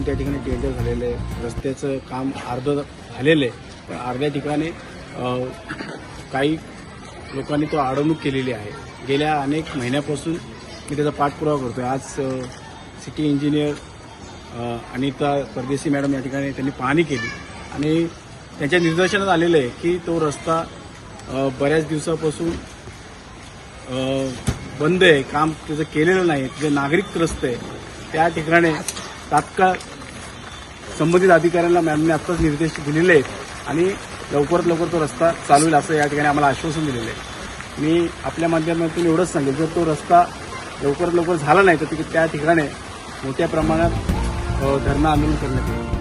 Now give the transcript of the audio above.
दिवसापासून त्या ठिकाणी टेंडर झालेलं आहे, रस्त्याचं काम अर्धं झालेलं आहे, पण अर्ध्या ठिकाणी काही लोकांनी तो अडवणूक केलेली आहे. गेल्या अनेक महिन्यापासून मी त्याचा पाठपुरावा करतोय. आज सिटी इंजिनियर अनिता परदेशी मॅडम या ठिकाणी त्यांनी पाहणी केली आणि त्यांच्या निदर्शनात आलेलं आहे की तो रस्ता बऱ्याच दिवसापासून बंद आहे, काम त्याचं केलेलं नाही. जे नागरिक रस्ते आहे त्या ठिकाणी तात्काळ संबंधित अधिकाऱ्यांना मॅडमने आत्ताच निर्देश दिलेले आहेत आणि लवकरात लवकर तो रस्ता चालू होईल असं या ठिकाणी आम्हाला आश्वासन दिलेलं आहे. मी आपल्या माध्यमातून एवढंच सांगेल, जर तो रस्ता लवकरात लवकर झाला नाही तर त्या ठिकाणी मोठ्या प्रमाणात धरणं आंदोलन करण्यात येईल.